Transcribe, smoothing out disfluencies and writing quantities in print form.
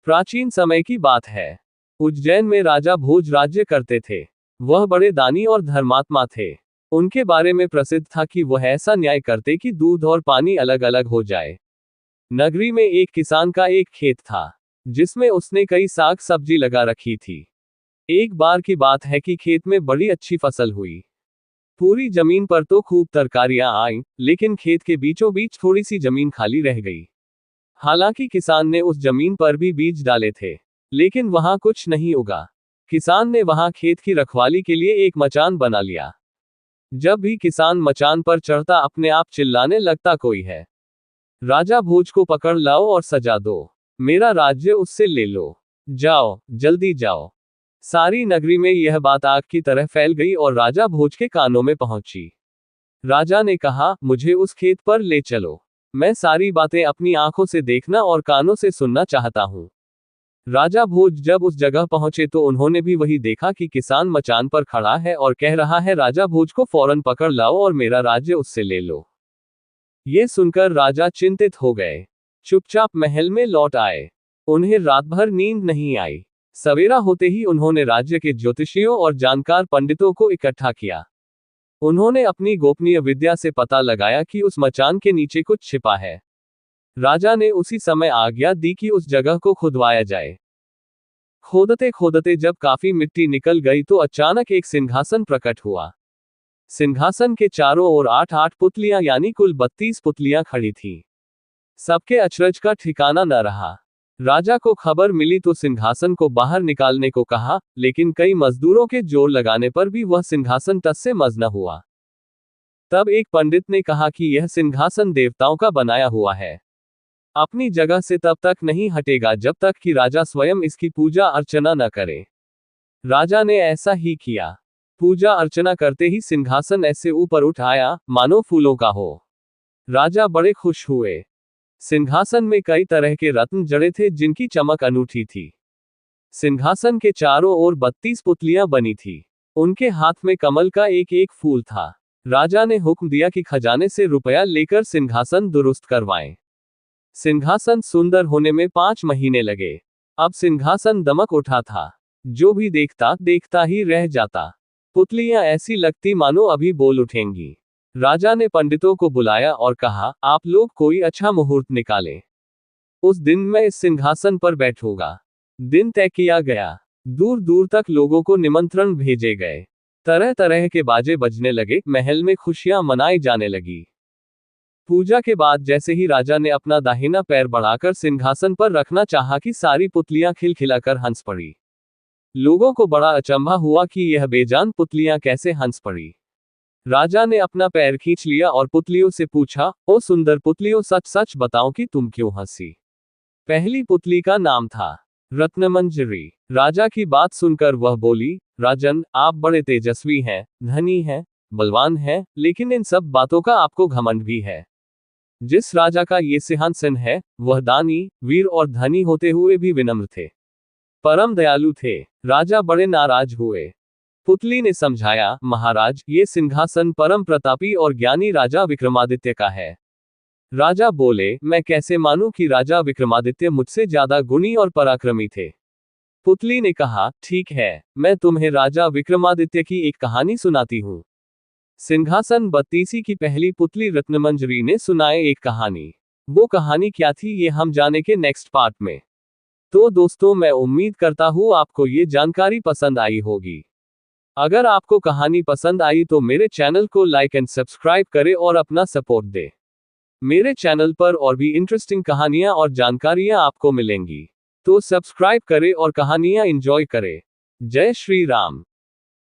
प्राचीन समय की बात है। उज्जैन में राजा भोज राज्य करते थे। वह बड़े दानी और धर्मात्मा थे। उनके बारे में प्रसिद्ध था कि वह ऐसा न्याय करते कि दूध और पानी अलग अलग हो जाए। नगरी में एक किसान का एक खेत था, जिसमें उसने कई साग सब्जी लगा रखी थी। एक बार की बात है कि खेत में बड़ी अच्छी फसल हुई। पूरी जमीन पर तो खूब तरकारियां आईं, लेकिन खेत के बीचों बीच थोड़ी सी जमीन खाली रह गई। हालांकि किसान ने उस जमीन पर भी बीज डाले थे, लेकिन वहां कुछ नहीं उगा। किसान ने वहां खेत की रखवाली के लिए एक मचान बना लिया। जब भी किसान मचान पर चढ़ता अपने आप चिल्लाने लगता, कोई है, राजा भोज को पकड़ लाओ और सजा दो, मेरा राज्य उससे ले लो, जाओ जल्दी जाओ। सारी नगरी में यह बात आग की तरह फैल गई और राजा भोज के कानों में पहुंची। राजा ने कहा, मुझे उस खेत पर ले चलो, मैं सारी बातें अपनी आंखों से देखना और कानों से सुनना चाहता हूं। राजा भोज जब उस जगह पहुंचे तो उन्होंने भी वही देखा कि किसान मचान पर खड़ा है और कह रहा है, राजा भोज को फौरन पकड़ लाओ और मेरा राज्य उससे ले लो। ये सुनकर राजा चिंतित हो गए। चुपचाप महल में लौट आए। उन्हें रात भर नींद नहीं आई। सवेरा होते ही उन्होंने राज्य के ज्योतिषियों और जानकार पंडितों को इकट्ठा किया। उन्होंने अपनी गोपनीय विद्या से पता लगाया कि उस मचान के नीचे कुछ छिपा है। राजा ने उसी समय आज्ञा दी कि उस जगह को खुदवाया जाए। खोदते खोदते जब काफी मिट्टी निकल गई तो अचानक एक सिंहासन प्रकट हुआ। सिंहासन के चारों ओर 8-8 पुतलियां यानी कुल 32 पुतलियां खड़ी थीं। सबके अचरज का ठिकाना न रहा। राजा को खबर मिली तो सिंहासन को बाहर निकालने को कहा, लेकिन कई मजदूरों के जोर लगाने पर भी वह सिंहासन टस से मस न हुआ। तब एक पंडित ने कहा कि यह सिंहासन देवताओं का बनाया हुआ है, अपनी जगह से तब तक नहीं हटेगा जब तक कि राजा स्वयं इसकी पूजा अर्चना न करे। राजा ने ऐसा ही किया। पूजा अर्चना करते ही सिंहासन ऐसे ऊपर उठ आया मानो फूलों का हो। राजा बड़े खुश हुए। सिंहासन में कई तरह के रत्न जड़े थे जिनकी चमक अनूठी थी। सिंहासन के चारों ओर 32 पुतलियां बनी थी। उनके हाथ में कमल का एक एक फूल था। राजा ने हुक्म दिया कि खजाने से रुपया लेकर सिंहासन दुरुस्त करवाएं। सिंहासन सुंदर होने में 5 महीने लगे। अब सिंहासन दमक उठा था। जो भी देखता देखता ही रह जाता। पुतलियां ऐसी लगती मानो अभी बोल उठेंगी। राजा ने पंडितों को बुलाया और कहा, आप लोग कोई अच्छा मुहूर्त निकालें। उस दिन मैं इस सिंहासन पर बैठूंगा। दिन तय किया गया। दूर दूर तक लोगों को निमंत्रण भेजे गए। तरह तरह के बाजे बजने लगे। महल में खुशियां मनाई जाने लगी। पूजा के बाद जैसे ही राजा ने अपना दाहिना पैर बढ़ाकर सिंहासन पर रखना चाहा कि सारी पुतलियां खिलखिलाकर हंस पड़ी। लोगों को बड़ा अचंभा हुआ कि यह बेजान पुतलियां कैसे हंस पड़ी। राजा ने अपना पैर खींच लिया और पुतलियों से पूछा, ओ सुंदर पुतलियों, सच सच बताओ कि तुम क्यों हंसी। पहली पुतली का नाम था रत्नमंजरी। राजा की बात सुनकर वह बोली, राजन, आप बड़े तेजस्वी हैं, धनी हैं, बलवान हैं, लेकिन इन सब बातों का आपको घमंड भी है। जिस राजा का ये सिंहासन है, वह दानी, वीर और धनी होते हुए भी विनम्र थे, परम दयालु थे। राजा बड़े नाराज हुए। पुतली ने समझाया, महाराज, ये सिंहासन परम प्रतापी और ज्ञानी राजा विक्रमादित्य का है। राजा बोले, मैं कैसे मानूं कि राजा विक्रमादित्य मुझसे ज्यादा गुणी और पराक्रमी थे। पुतली ने कहा, ठीक है, मैं तुम्हें राजा विक्रमादित्य की एक कहानी सुनाती हूँ। सिंहासन बत्तीसी की पहली पुतली रत्नमंजरी ने सुनाए एक कहानी। वो कहानी क्या थी ये हम जाने के नेक्स्ट पार्ट में। तो दोस्तों, मैं उम्मीद करता हूँ आपको ये जानकारी पसंद आई होगी। अगर आपको कहानी पसंद आई तो मेरे चैनल को लाइक एंड सब्सक्राइब करें और अपना सपोर्ट दें। मेरे चैनल पर और भी इंटरेस्टिंग कहानियां और जानकारियां आपको मिलेंगी। तो सब्सक्राइब करें और कहानियां एंजॉय करें। जय श्री राम।